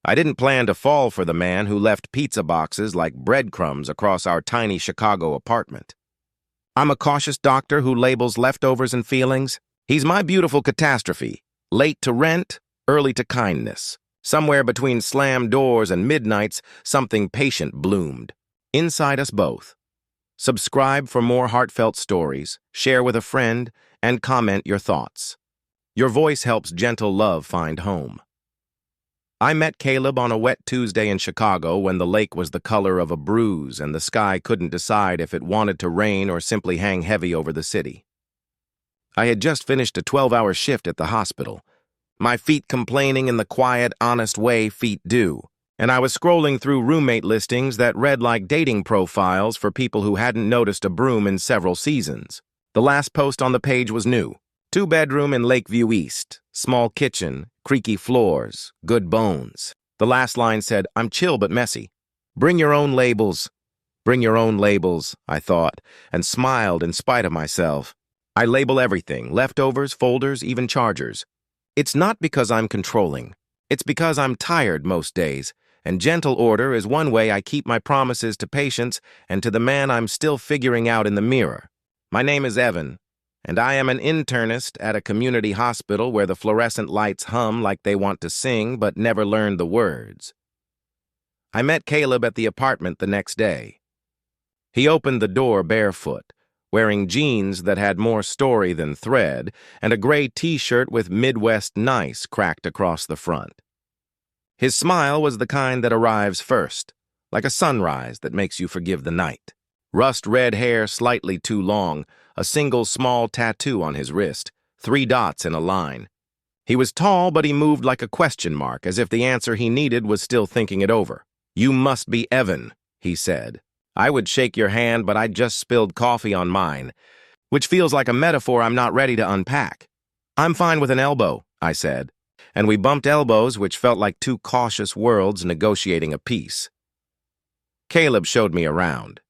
I didn't plan to fall for the man who left pizza boxes like breadcrumbs across our tiny Chicago apartment. I'm a cautious doctor who labels leftovers and feelings. He's my beautiful catastrophe, late to rent, early to kindness. Somewhere between slammed doors and midnights, something patient bloomed. Inside us both. Subscribe for more heartfelt stories, share with a friend, and comment your thoughts. Your voice helps gentle love find home. I met Caleb on a wet Tuesday in Chicago when the lake was the color of a bruise and the sky couldn't decide if it wanted to rain or simply hang heavy over the city. I had just finished a 12-hour shift at the hospital, my feet complaining in the quiet, honest way feet do, and I was scrolling through roommate listings that read like dating profiles for people who hadn't noticed a broom in several seasons. The last post on the page was new. 2-bedroom in Lakeview East, small kitchen, creaky floors, good bones. The last line said, "I'm chill but messy. Bring your own labels." Bring your own labels, I thought, and smiled in spite of myself. I label everything, leftovers, folders, even chargers. It's not because I'm controlling. It's because I'm tired most days, and gentle order is one way I keep my promises to patients and to the man I'm still figuring out in the mirror. My name is Evan, and I am an internist at a community hospital where the fluorescent lights hum like they want to sing but never learned the words. I met Caleb at the apartment the next day. He opened the door barefoot, wearing jeans that had more story than thread, and a gray t-shirt with Midwest Nice cracked across the front. His smile was the kind that arrives first, like a sunrise that makes you forgive the night. Rust-red hair slightly too long, a single small tattoo on his wrist, 3 dots in a line. He was tall, but he moved like a question mark, as if the answer he needed was still thinking it over. "You must be Evan," he said. I would shake your hand, but I'd just spilled coffee on mine, which feels like a metaphor I'm not ready to unpack. "I'm fine with an elbow," I said, and we bumped elbows, which felt like 2 cautious worlds negotiating a peace. Caleb showed me around.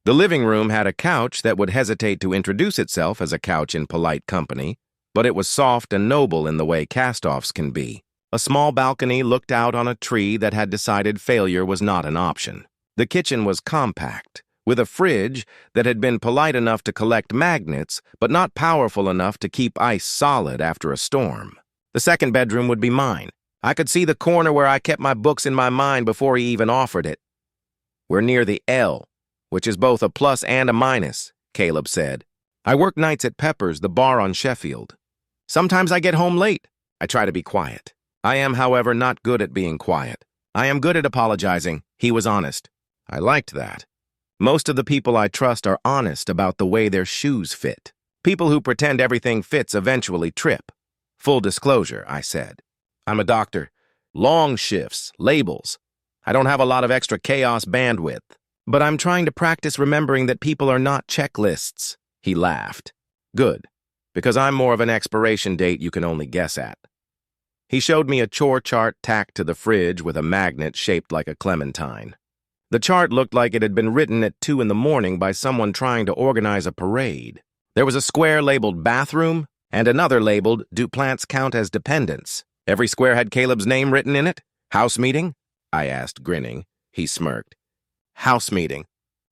The living room had a couch that would hesitate to introduce itself as a couch in polite company, but it was soft and noble in the way cast-offs can be. A small balcony looked out on a tree that had decided failure was not an option. The kitchen was compact, with a fridge that had been polite enough to collect magnets, but not powerful enough to keep ice solid after a storm. The second bedroom would be mine. I could see the corner where I kept my books in my mind before he even offered it. "We're near the L, which is both a plus and a minus," Caleb said. "I work nights at Pepper's, the bar on Sheffield. Sometimes I get home late. I try to be quiet. I am, however, not good at being quiet. I am good at apologizing." He was honest. I liked that. Most of the people I trust are honest about the way their shoes fit. People who pretend everything fits eventually trip. "Full disclosure," I said. "I'm a doctor. Long shifts, labels. I don't have a lot of extra chaos bandwidth. But I'm trying to practice remembering that people are not checklists." He laughed. "Good, because I'm more of an expiration date you can only guess at." He showed me a chore chart tacked to the fridge with a magnet shaped like a clementine. The chart looked like it had been written at 2 in the morning by someone trying to organize a parade. There was a square labeled bathroom and another labeled "Do plants count as dependents?" Every square had Caleb's name written in it. "House meeting?" I asked, grinning. He smirked. "House meeting.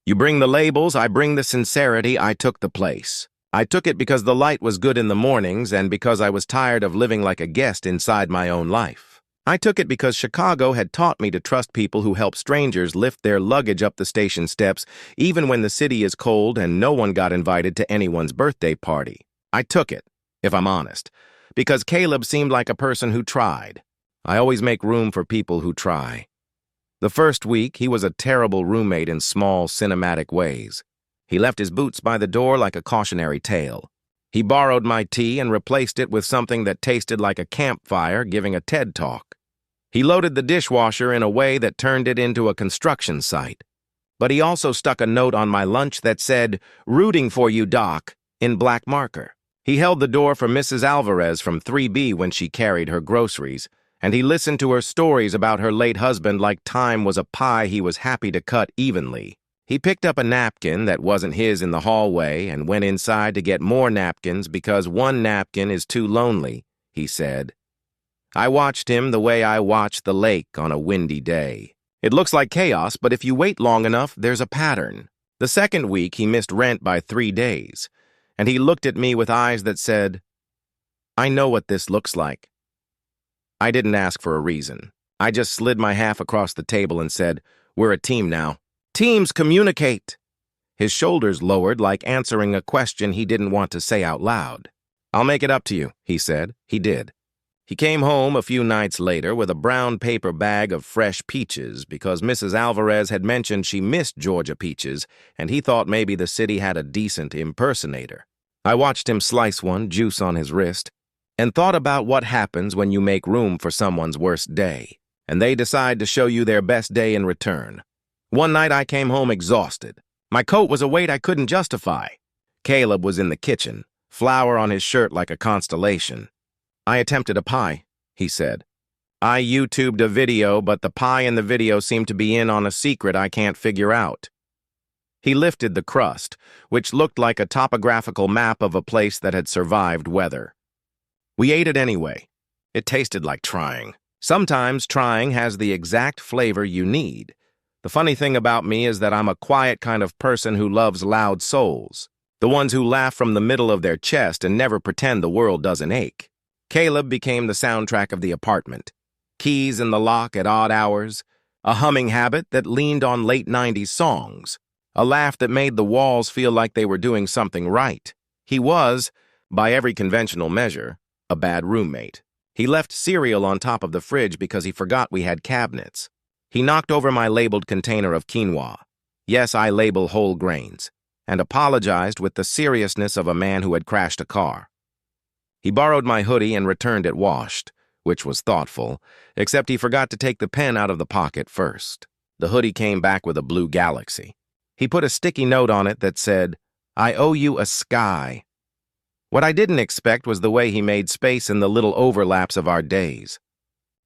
You bring the labels, I bring the sincerity, I took the place. I took it because the light was good in the mornings and because I was tired of living like a guest inside my own life. I took it because Chicago had taught me to trust people who help strangers lift their luggage up the station steps, even when the city is cold and no one got invited to anyone's birthday party. I took it, if I'm honest, because Caleb seemed like a person who tried. I always make room for people who try. The first week, he was a terrible roommate in small, cinematic ways. He left his boots by the door like a cautionary tale. He borrowed my tea and replaced it with something that tasted like a campfire giving a TED Talk. He loaded the dishwasher in a way that turned it into a construction site. But he also stuck a note on my lunch that said, "Rooting for you, Doc," in black marker. He held the door for Mrs. Alvarez from 3B when she carried her groceries, and he listened to her stories about her late husband like time was a pie he was happy to cut evenly. He picked up a napkin that wasn't his in the hallway and went inside to get more napkins because one napkin is too lonely, he said. I watched him the way I watch the lake on a windy day. It looks like chaos, but if you wait long enough, there's a pattern. The second week, he missed rent by 3 days, and he looked at me with eyes that said, "I know what this looks like." I didn't ask for a reason. I just slid my half across the table and said, "We're a team now. Teams communicate." His shoulders lowered like answering a question he didn't want to say out loud. "I'll make it up to you," he said. He did. He came home a few nights later with a brown paper bag of fresh peaches because Mrs. Alvarez had mentioned she missed Georgia peaches and he thought maybe the city had a decent impersonator. I watched him slice one, juice on his wrist, and thought about what happens when you make room for someone's worst day, and they decide to show you their best day in return. One night I came home exhausted. My coat was a weight I couldn't justify. Caleb was in the kitchen, flour on his shirt like a constellation. "I attempted a pie," he said. "I YouTubed a video, but the pie in the video seemed to be in on a secret I can't figure out." He lifted the crust, which looked like a topographical map of a place that had survived weather. We ate it anyway. It tasted like trying. Sometimes trying has the exact flavor you need. The funny thing about me is that I'm a quiet kind of person who loves loud souls, the ones who laugh from the middle of their chest and never pretend the world doesn't ache. Caleb became the soundtrack of the apartment. Keys in the lock at odd hours, a humming habit that leaned on late 90s songs, a laugh that made the walls feel like they were doing something right. He was, by every conventional measure, a bad roommate. He left cereal on top of the fridge because he forgot we had cabinets. He knocked over my labeled container of quinoa. Yes, I label whole grains, and apologized with the seriousness of a man who had crashed a car. He borrowed my hoodie and returned it washed, which was thoughtful, except he forgot to take the pen out of the pocket first. The hoodie came back with a blue galaxy. He put a sticky note on it that said, "I owe you a sky." What I didn't expect was the way he made space in the little overlaps of our days.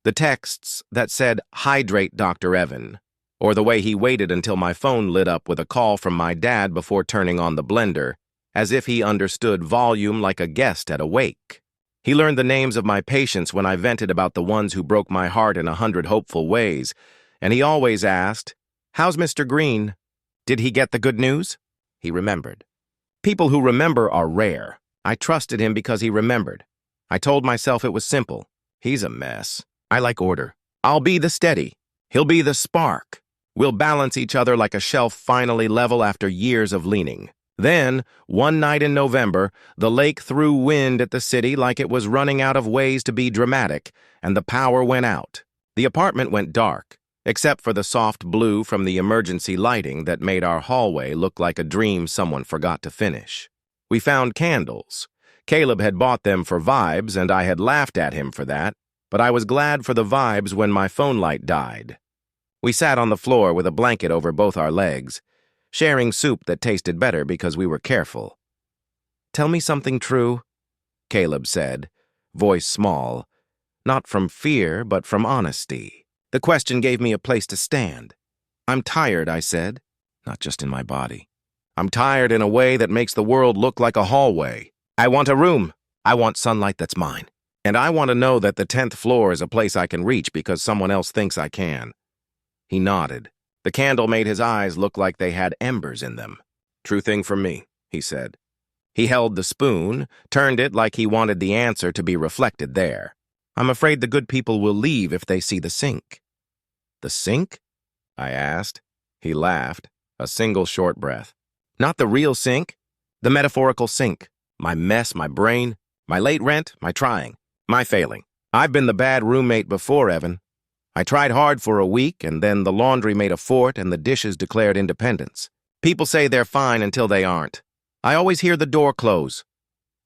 The texts that said, "Hydrate, Dr. Evan," or the way he waited until my phone lit up with a call from my dad before turning on the blender, as if he understood volume like a guest at a wake. He learned the names of my patients when I vented about the ones who broke my heart in 100 hopeful ways, and he always asked, "How's Mr. Green? Did he get the good news?" He remembered. People who remember are rare. I trusted him because he remembered. I told myself it was simple. He's a mess. I like order. I'll be the steady. He'll be the spark. We'll balance each other like a shelf finally level after years of leaning. Then, one night in November, the lake threw wind at the city like it was running out of ways to be dramatic, and the power went out. The apartment went dark, except for the soft blue from the emergency lighting that made our hallway look like a dream someone forgot to finish. We found candles. Caleb had bought them for vibes, and I had laughed at him for that, but I was glad for the vibes when my phone light died. We sat on the floor with a blanket over both our legs, sharing soup that tasted better because we were careful. "Tell me something true," Caleb said, voice small, not from fear but from honesty. The question gave me a place to stand. "I'm tired," I said, not just in my body. "I'm tired in a way that makes the world look like a hallway. I want a room. I want sunlight that's mine. And I want to know that the 10th floor is a place I can reach because someone else thinks I can." He nodded. The candle made his eyes look like they had embers in them. "True thing for me," he said. He held the spoon, turned it like he wanted the answer to be reflected there. "I'm afraid the good people will leave if they see the sink." "The sink?" I asked. He laughed, a single short breath. "Not the real sink, the metaphorical sink. My mess, my brain, my late rent, my trying, my failing. I've been the bad roommate before, Evan. I tried hard for a week, and then the laundry made a fort and the dishes declared independence. People say they're fine until they aren't. I always hear the door close."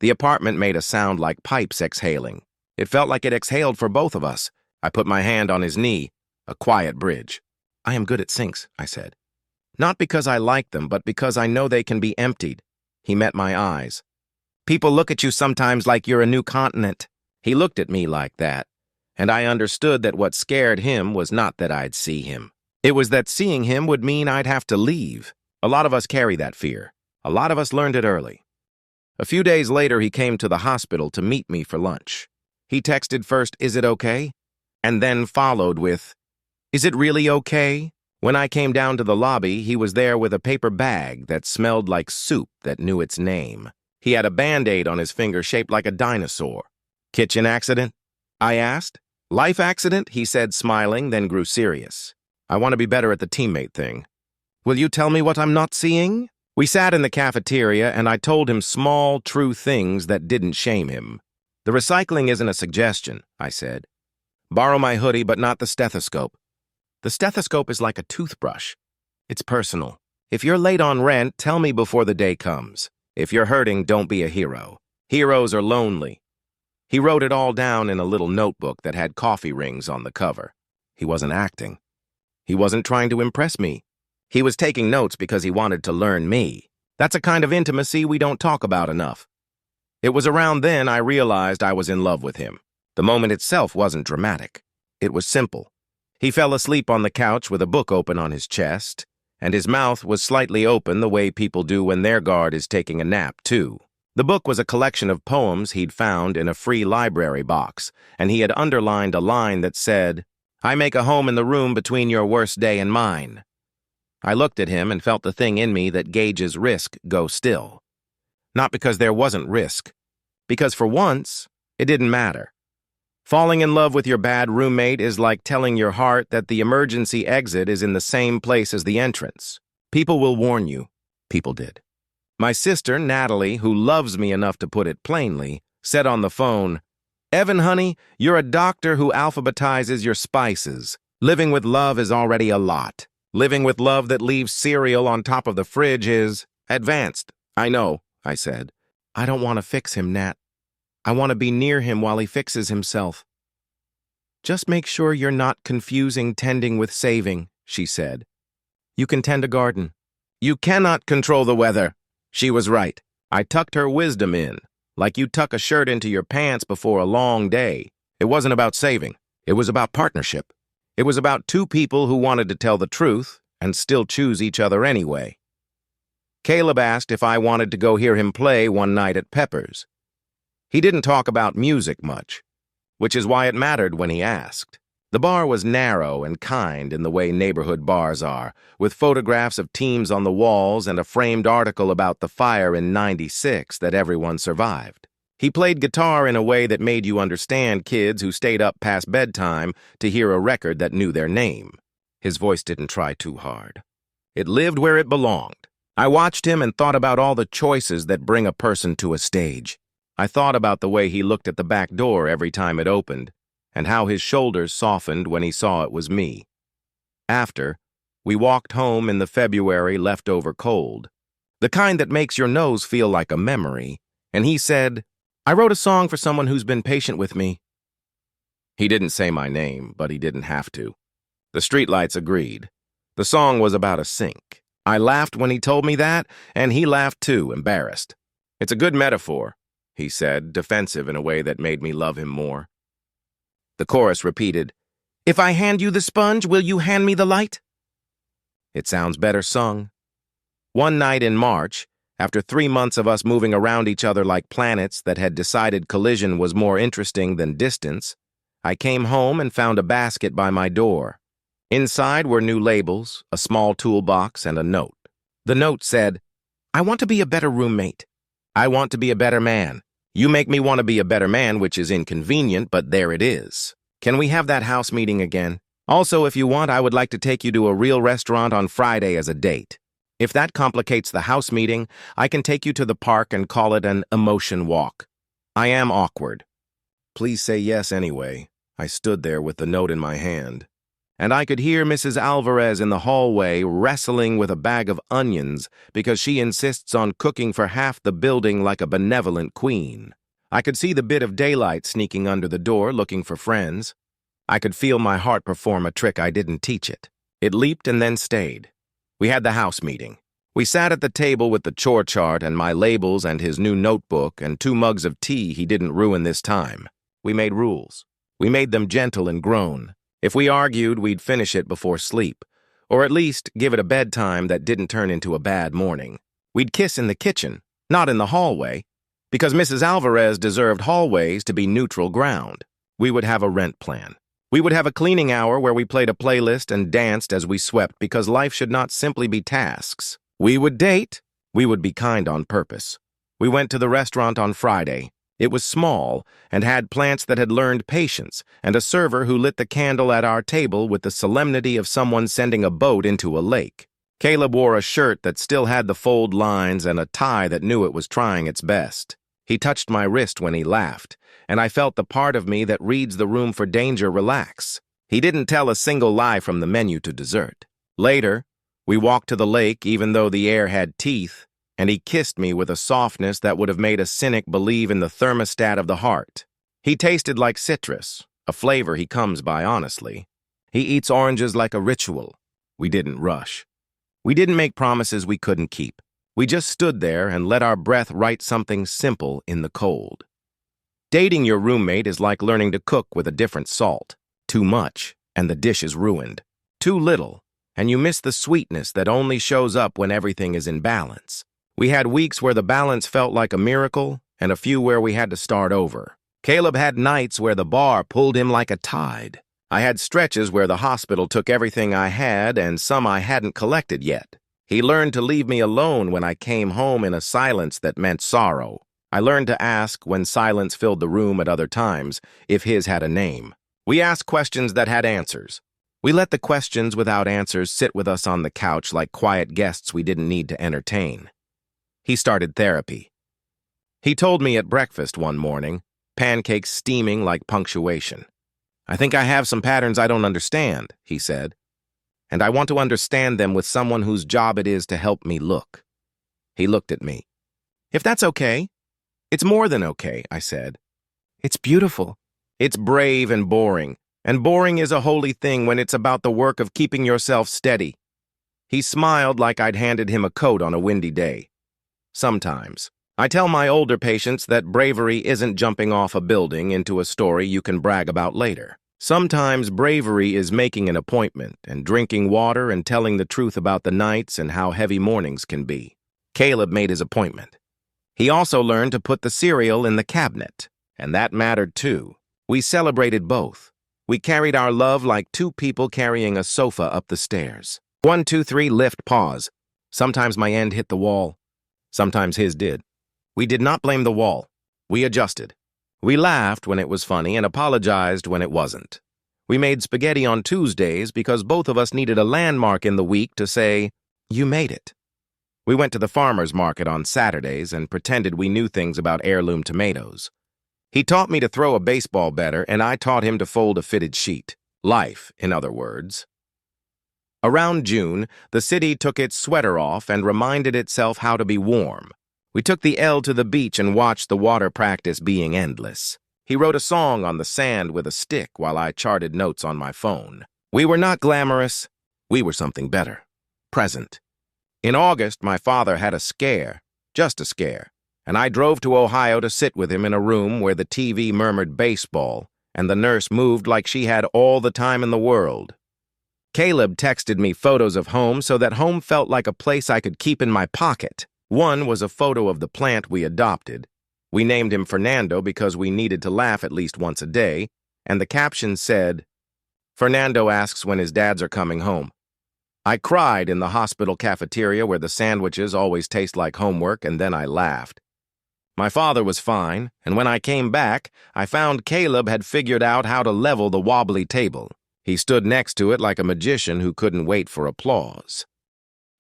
The apartment made a sound like pipes exhaling. It felt like it exhaled for both of us. I put my hand on his knee, a quiet bridge. "I am good at sinks," I said. "Not because I like them, but because I know they can be emptied." He met my eyes. "People look at you sometimes like you're a new continent." He looked at me like that, and I understood that what scared him was not that I'd see him. It was that seeing him would mean I'd have to leave. A lot of us carry that fear. A lot of us learned it early. A few days later, he came to the hospital to meet me for lunch. He texted first, "Is it okay?" and then followed with, "Is it really okay?" When I came down to the lobby, he was there with a paper bag that smelled like soup that knew its name. He had a Band-Aid on his finger shaped like a dinosaur. "Kitchen accident?" I asked. "Life accident," he said, smiling, then grew serious. "I want to be better at the teammate thing." "Will you tell me what I'm not seeing?" We sat in the cafeteria, and I told him small, true things that didn't shame him. "The recycling isn't a suggestion," I said. "Borrow my hoodie, but not the stethoscope." "The stethoscope is like a toothbrush. It's personal. If you're late on rent, tell me before the day comes. If you're hurting, don't be a hero. Heroes are lonely." He wrote it all down in a little notebook that had coffee rings on the cover. He wasn't acting. He wasn't trying to impress me. He was taking notes because he wanted to learn me. That's a kind of intimacy we don't talk about enough. It was around then I realized I was in love with him. The moment itself wasn't dramatic. It was simple. He fell asleep on the couch with a book open on his chest, and his mouth was slightly open the way people do when their guard is taking a nap, too. The book was a collection of poems he'd found in a free library box, and he had underlined a line that said, "I make a home in the room between your worst day and mine." I looked at him and felt the thing in me that gauges risk go still. Not because there wasn't risk, because for once, it didn't matter. Falling in love with your bad roommate is like telling your heart that the emergency exit is in the same place as the entrance. People will warn you. People did. My sister, Natalie, who loves me enough to put it plainly, said on the phone, "Evan, honey, you're a doctor who alphabetizes your spices. Living with love is already a lot. Living with love that leaves cereal on top of the fridge is advanced." "I know," I said. "I don't want to fix him, Nat. I want to be near him while he fixes himself." "Just make sure you're not confusing tending with saving," she said. "You can tend a garden. You cannot control the weather." She was right. I tucked her wisdom in, like you tuck a shirt into your pants before a long day. It wasn't about saving. It was about partnership. It was about two people who wanted to tell the truth and still choose each other anyway. Caleb asked if I wanted to go hear him play one night at Pepper's. He didn't talk about music much, which is why it mattered when he asked. The bar was narrow and kind in the way neighborhood bars are, with photographs of teams on the walls and a framed article about the fire in '96 that everyone survived. He played guitar in a way that made you understand kids who stayed up past bedtime to hear a record that knew their name. His voice didn't try too hard. It lived where it belonged. I watched him and thought about all the choices that bring a person to a stage. I thought about the way he looked at the back door every time it opened, and how his shoulders softened when he saw it was me. After, we walked home in the February leftover cold, the kind that makes your nose feel like a memory, and he said, "I wrote a song for someone who's been patient with me." He didn't say my name, but he didn't have to. The streetlights agreed. The song was about a sink. I laughed when he told me that, and he laughed too, embarrassed. "It's a good metaphor," he said, defensive in a way that made me love him more. The chorus repeated, "If I hand you the sponge, will you hand me the light?" It sounds better sung. One night in March, after 3 months of us moving around each other like planets that had decided collision was more interesting than distance, I came home and found a basket by my door. Inside were new labels, a small toolbox, and a note. The note said, "I want to be a better roommate. I want to be a better man. You make me want to be a better man, which is inconvenient, but there it is. Can we have that house meeting again? Also, if you want, I would like to take you to a real restaurant on Friday as a date. If that complicates the house meeting, I can take you to the park and call it an emotion walk. I am awkward. Please say yes anyway." I stood there with the note in my hand, and I could hear Mrs. Alvarez in the hallway wrestling with a bag of onions because she insists on cooking for half the building like a benevolent queen. I could see the bit of daylight sneaking under the door looking for friends. I could feel my heart perform a trick I didn't teach it. It leaped and then stayed. We had the house meeting. We sat at the table with the chore chart and my labels and his new notebook and 2 mugs of tea he didn't ruin this time. We made rules. We made them gentle and grown. If we argued, we'd finish it before sleep, or at least give it a bedtime that didn't turn into a bad morning. We'd kiss in the kitchen, not in the hallway. Because Mrs. Alvarez deserved hallways to be neutral ground. We would have a rent plan. We would have a cleaning hour where we played a playlist and danced as we swept because life should not simply be tasks. We would date. We would be kind on purpose. We went to the restaurant on Friday. It was small and had plants that had learned patience and a server who lit the candle at our table with the solemnity of someone sending a boat into a lake. Caleb wore a shirt that still had the fold lines and a tie that knew it was trying its best. He touched my wrist when he laughed, and I felt the part of me that reads the room for danger relax. He didn't tell a single lie from the menu to dessert. Later, we walked to the lake even though the air had teeth, and he kissed me with a softness that would have made a cynic believe in the thermostat of the heart. He tasted like citrus, a flavor he comes by honestly. He eats oranges like a ritual. We didn't rush. We didn't make promises we couldn't keep. We just stood there and let our breath write something simple in the cold. Dating your roommate is like learning to cook with a different salt. Too much, and the dish is ruined. Too little, and you miss the sweetness that only shows up when everything is in balance. We had weeks where the balance felt like a miracle, and a few where we had to start over. Caleb had nights where the bar pulled him like a tide. I had stretches where the hospital took everything I had and some I hadn't collected yet. He learned to leave me alone when I came home in a silence that meant sorrow. I learned to ask, when silence filled the room at other times, if his had a name. We asked questions that had answers. We let the questions without answers sit with us on the couch like quiet guests we didn't need to entertain. He started therapy. He told me at breakfast one morning, pancakes steaming like punctuation. "I think I have some patterns I don't understand," he said, "and I want to understand them with someone whose job it is to help me look." He looked at me. "If that's okay." "It's more than okay," I said. "It's beautiful." "It's brave and boring is a holy thing when it's about the work of keeping yourself steady." He smiled like I'd handed him a coat on a windy day. Sometimes. I tell my older patients that bravery isn't jumping off a building into a story you can brag about later. Sometimes bravery is making an appointment and drinking water and telling the truth about the nights and how heavy mornings can be. Caleb made his appointment. He also learned to put the cereal in the cabinet, and that mattered too. We celebrated both. We carried our love like two people carrying a sofa up the stairs. 1, 2, 3, lift, pause. Sometimes my end hit the wall. Sometimes his did. We did not blame the wall. We adjusted. We laughed when it was funny and apologized when it wasn't. We made spaghetti on Tuesdays because both of us needed a landmark in the week to say, "You made it." We went to the farmer's market on Saturdays and pretended we knew things about heirloom tomatoes. He taught me to throw a baseball better, and I taught him to fold a fitted sheet. Life, in other words. Around June, the city took its sweater off and reminded itself how to be warm. We took the L to the beach and watched the water practice being endless. He wrote a song on the sand with a stick while I charted notes on my phone. We were not glamorous. We were something better. Present. In August, my father had a scare, just a scare, and I drove to Ohio to sit with him in a room where the TV murmured baseball and the nurse moved like she had all the time in the world. Caleb texted me photos of home so that home felt like a place I could keep in my pocket. One was a photo of the plant we adopted. We named him Fernando because we needed to laugh at least once a day, and the caption said, "Fernando asks when his dads are coming home." I cried in the hospital cafeteria where the sandwiches always taste like homework, and then I laughed. My father was fine, and when I came back, I found Caleb had figured out how to level the wobbly table. He stood next to it like a magician who couldn't wait for applause.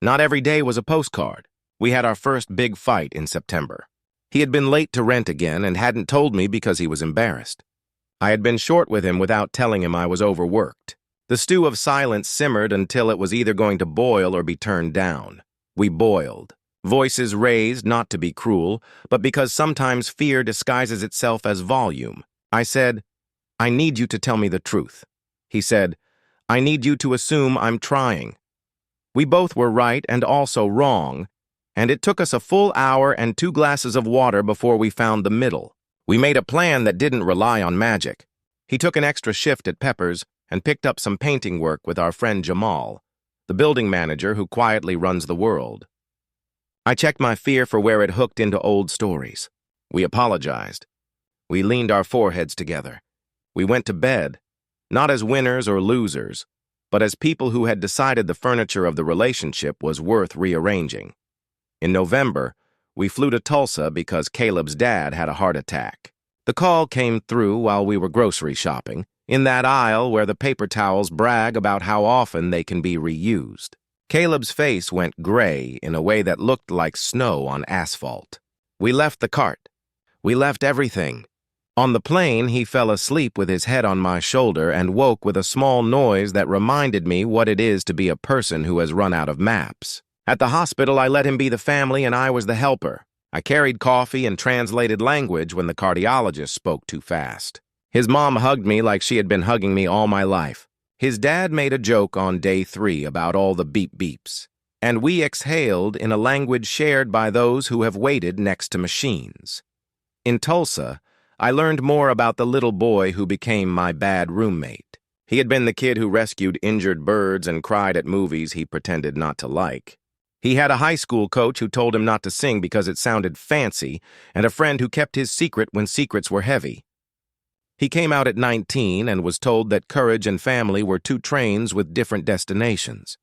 Not every day was a postcard. We had our first big fight in September. He had been late to rent again and hadn't told me because he was embarrassed. I had been short with him without telling him I was overworked. The stew of silence simmered until it was either going to boil or be turned down. We boiled. Voices raised, not to be cruel, but because sometimes fear disguises itself as volume. I said, "I need you to tell me the truth." He said, "I need you to assume I'm trying." We both were right and also wrong, and it took us a full hour and 2 glasses of water before we found the middle. We made a plan that didn't rely on magic. He took an extra shift at Pepper's and picked up some painting work with our friend Jamal, the building manager who quietly runs the world. I checked my fear for where it hooked into old stories. We apologized. We leaned our foreheads together. We went to bed, not as winners or losers, but as people who had decided the furniture of the relationship was worth rearranging. In November, we flew to Tulsa because Caleb's dad had a heart attack. The call came through while we were grocery shopping, in that aisle where the paper towels brag about how often they can be reused. Caleb's face went gray in a way that looked like snow on asphalt. We left the cart. We left everything. On the plane, he fell asleep with his head on my shoulder and woke with a small noise that reminded me what it is to be a person who has run out of maps. At the hospital, I let him be the family and I was the helper. I carried coffee and translated language when the cardiologist spoke too fast. His mom hugged me like she had been hugging me all my life. His dad made a joke on day 3 about all the beep-beeps, and we exhaled in a language shared by those who have waited next to machines. In Tulsa, I learned more about the little boy who became my bad roommate. He had been the kid who rescued injured birds and cried at movies he pretended not to like. He had a high school coach who told him not to sing because it sounded fancy, and a friend who kept his secret when secrets were heavy. He came out at 19 and was told that courage and family were 2 trains with different destinations.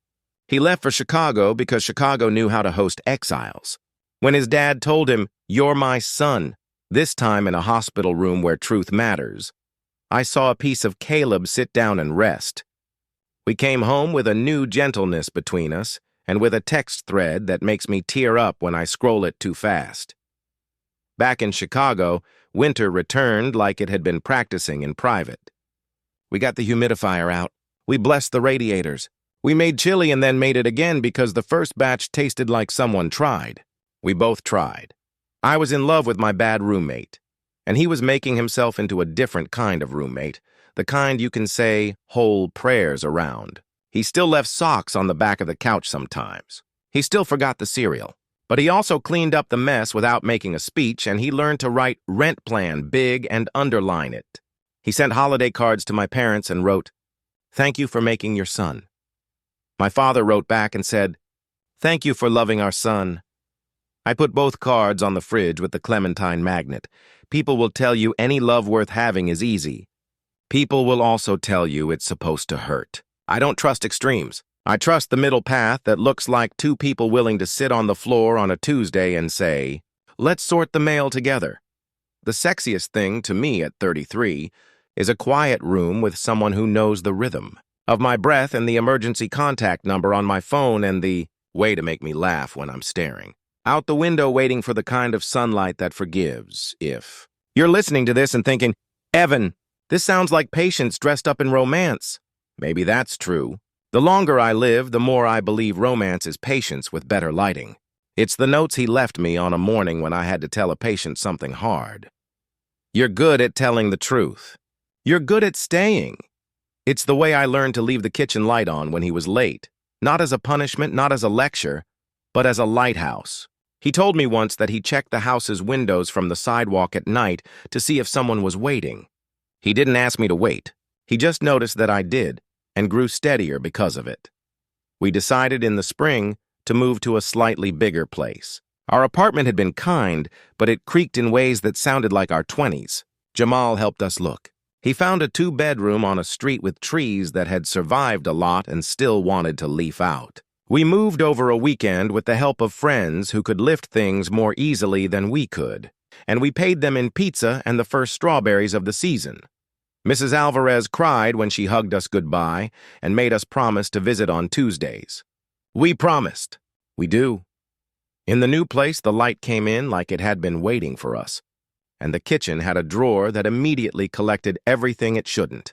He left for Chicago because Chicago knew how to host exiles. When his dad told him, "You're my son," this time in a hospital room where truth matters, I saw a piece of Caleb sit down and rest. We came home with a new gentleness between us and with a text thread that makes me tear up when I scroll it too fast. Back in Chicago, winter returned like it had been practicing in private. We got the humidifier out. We blessed the radiators. We made chili and then made it again because the first batch tasted like someone tried. We both tried. I was in love with my bad roommate, and he was making himself into a different kind of roommate, the kind you can say whole prayers around. He still left socks on the back of the couch sometimes. He still forgot the cereal. But he also cleaned up the mess without making a speech, and he learned to write rent plan big and underline it. He sent holiday cards to my parents and wrote, "Thank you for making your son." My father wrote back and said, "Thank you for loving our son." I put both cards on the fridge with the clementine magnet. People will tell you any love worth having is easy. People will also tell you it's supposed to hurt. I don't trust extremes. I trust the middle path that looks like 2 people willing to sit on the floor on a Tuesday and say, "Let's sort the mail together." The sexiest thing to me at 33 is a quiet room with someone who knows the rhythm of my breath and the emergency contact number on my phone and the way to make me laugh when I'm staring out the window waiting for the kind of sunlight that forgives. If you're listening to this and thinking, "Evan, this sounds like Patience dressed up in romance," maybe that's true. The longer I live, the more I believe romance is patience with better lighting. It's the notes he left me on a morning when I had to tell a patient something hard. You're good at telling the truth. You're good at staying. It's the way I learned to leave the kitchen light on when he was late, not as a punishment, not as a lecture, but as a lighthouse. He told me once that he checked the house's windows from the sidewalk at night to see if someone was waiting. He didn't ask me to wait. He just noticed that I did, and grew steadier because of it. We decided in the spring to move to a slightly bigger place. Our apartment had been kind, but it creaked in ways that sounded like our 20s. Jamal helped us look. He found a 2-bedroom on a street with trees that had survived a lot and still wanted to leaf out. We moved over a weekend with the help of friends who could lift things more easily than we could, and we paid them in pizza and the first strawberries of the season. Mrs. Alvarez cried when she hugged us goodbye and made us promise to visit on Tuesdays. We promised. We do. In the new place, the light came in like it had been waiting for us, and the kitchen had a drawer that immediately collected everything it shouldn't.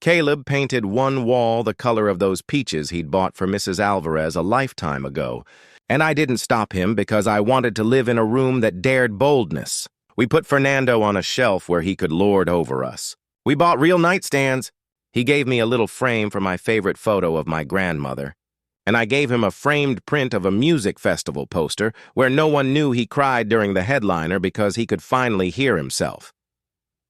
Caleb painted one wall the color of those peaches he'd bought for Mrs. Alvarez a lifetime ago, and I didn't stop him because I wanted to live in a room that dared boldness. We put Fernando on a shelf where he could lord over us. We bought real nightstands. He gave me a little frame for my favorite photo of my grandmother, and I gave him a framed print of a music festival poster where no one knew he cried during the headliner because he could finally hear himself.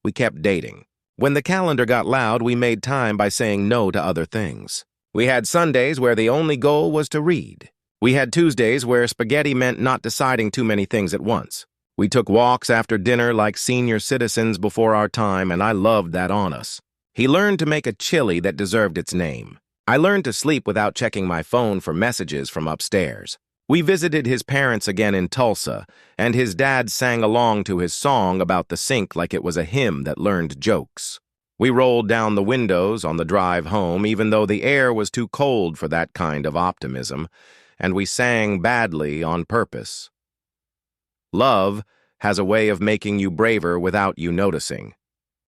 We kept dating. When the calendar got loud, we made time by saying no to other things. We had Sundays where the only goal was to read. We had Tuesdays where spaghetti meant not deciding too many things at once. We took walks after dinner like senior citizens before our time, and I loved that on us. He learned to make a chili that deserved its name. I learned to sleep without checking my phone for messages from upstairs. We visited his parents again in Tulsa, and his dad sang along to his song about the sink like it was a hymn that learned jokes. We rolled down the windows on the drive home, even though the air was too cold for that kind of optimism, and we sang badly on purpose. Love has a way of making you braver without you noticing.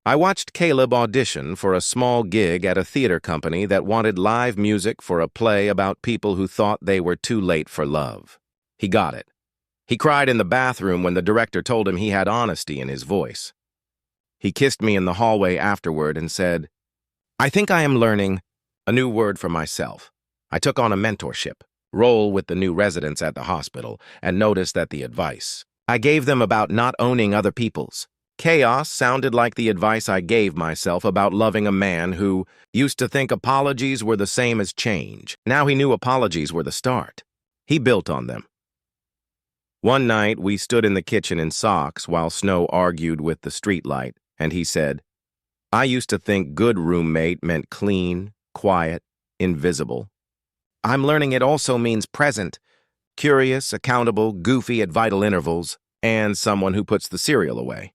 I watched Caleb audition for a small gig at a theater company that wanted live music for a play about people who thought they were too late for love. He got it. He cried in the bathroom when the director told him he had honesty in his voice. He kissed me in the hallway afterward and said, "I think I am learning a new word for myself." I took on a mentorship role with the new residents at the hospital and noticed that the advice I gave them about not owning other people's chaos sounded like the advice I gave myself about loving a man who used to think apologies were the same as change. Now he knew apologies were the start. He built on them. One night, we stood in the kitchen in socks while Snow argued with the streetlight, and he said, "I used to think good roommate meant clean, quiet, invisible. I'm learning it also means present, curious, accountable, goofy at vital intervals, and someone who puts the cereal away."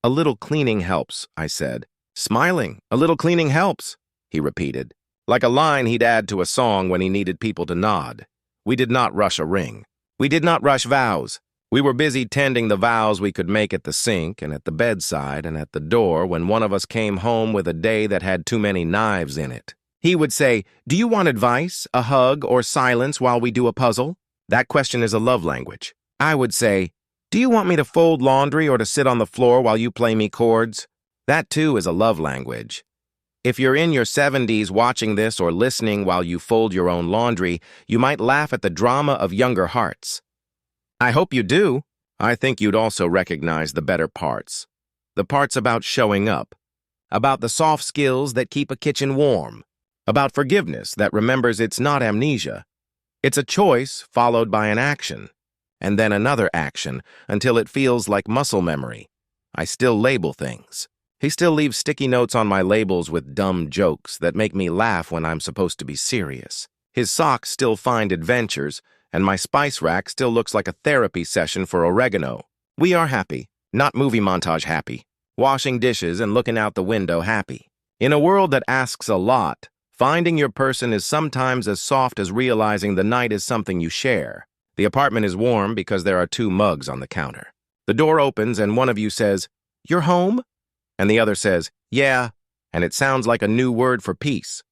"A little cleaning helps," I said. "Smiling, a little cleaning helps," he repeated, like a line he'd add to a song when he needed people to nod. We did not rush a ring. We did not rush vows. We were busy tending the vows we could make at the sink and at the bedside and at the door when one of us came home with a day that had too many knives in it. He would say, "Do you want advice, a hug, or silence while we do a puzzle? That question is a love language." I would say, "Do you want me to fold laundry or to sit on the floor while you play me chords?" That too is a love language. If you're in your 70s watching this or listening while you fold your own laundry, you might laugh at the drama of younger hearts. I hope you do. I think you'd also recognize the better parts. The parts about showing up, about the soft skills that keep a kitchen warm, about forgiveness that remembers it's not amnesia. It's a choice followed by an action, and then another action until it feels like muscle memory. I still label things. He still leaves sticky notes on my labels with dumb jokes that make me laugh when I'm supposed to be serious. His socks still find adventures, and my spice rack still looks like a therapy session for oregano. We are happy, not movie montage happy. Washing dishes and looking out the window happy. In a world that asks a lot, finding your person is sometimes as soft as realizing the night is something you share. The apartment is warm because there are 2 mugs on the counter. The door opens and one of you says, "You're home?" And the other says, "Yeah," and it sounds like a new word for peace.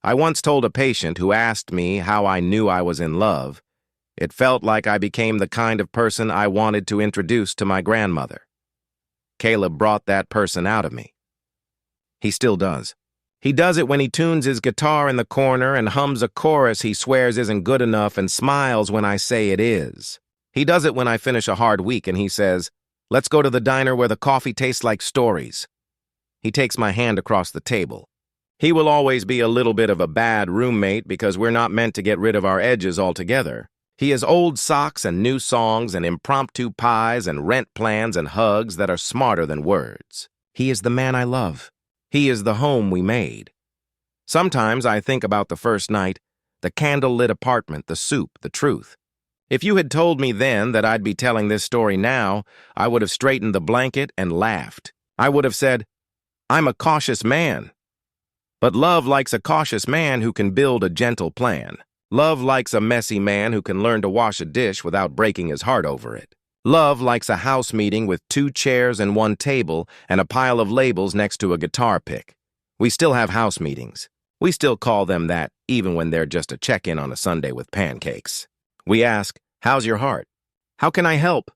I once told a patient who asked me how I knew I was in love. It felt like I became the kind of person I wanted to introduce to my grandmother. Caleb brought that person out of me. He still does. He does it when he tunes his guitar in the corner and hums a chorus he swears isn't good enough and smiles when I say it is. He does it when I finish a hard week and he says, "Let's go to the diner where the coffee tastes like stories." He takes my hand across the table. He will always be a little bit of a bad roommate because we're not meant to get rid of our edges altogether. He has old socks and new songs and impromptu pies and rent plans and hugs that are smarter than words. He is the man I love. He is the home we made. Sometimes I think about the first night, the candle-lit apartment, the soup, the truth. If you had told me then that I'd be telling this story now, I would have straightened the blanket and laughed. I would have said, "I'm a cautious man." But love likes a cautious man who can build a gentle plan. Love likes a messy man who can learn to wash a dish without breaking his heart over it. Love likes a house meeting with 2 chairs and 1 table and a pile of labels next to a guitar pick. We still have house meetings. We still call them that, even when they're just a check-in on a Sunday with pancakes. We ask, "How's your heart? How can I help?"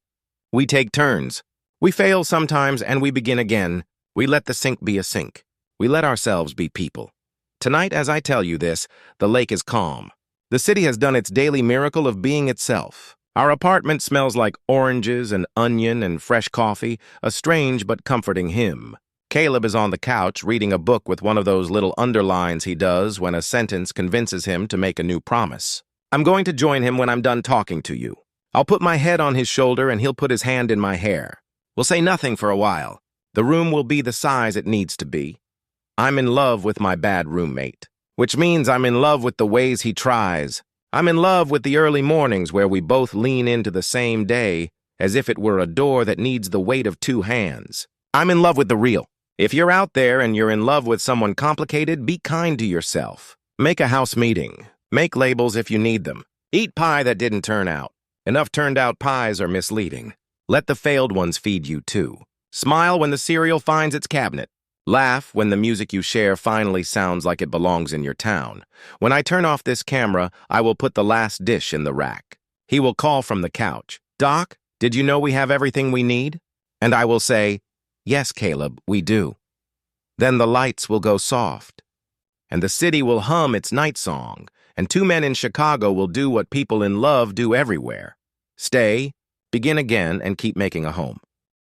We take turns. We fail sometimes and we begin again. We let the sink be a sink. We let ourselves be people. Tonight, as I tell you this, the lake is calm. The city has done its daily miracle of being itself. Our apartment smells like oranges and onion and fresh coffee, a strange but comforting hymn. Caleb is on the couch reading a book with one of those little underlines he does when a sentence convinces him to make a new promise. I'm going to join him when I'm done talking to you. I'll put my head on his shoulder and he'll put his hand in my hair. We'll say nothing for a while. The room will be the size it needs to be. I'm in love with my bad roommate, which means I'm in love with the ways he tries. I'm in love with the early mornings where we both lean into the same day as if it were a door that needs the weight of two hands. I'm in love with the real. If you're out there and you're in love with someone complicated, be kind to yourself. Make a house meeting. Make labels if you need them. Eat pie that didn't turn out. Enough turned-out pies are misleading. Let the failed ones feed you too. Smile when the cereal finds its cabinet. Laugh when the music you share finally sounds like it belongs in your town. When I turn off this camera, I will put the last dish in the rack. He will call from the couch. Doc, did you know we have everything we need? And I will say, yes, Caleb, we do. Then the lights will go soft, and the city will hum its night song, and two men in Chicago will do what people in love do everywhere. Stay, begin again, and keep making a home.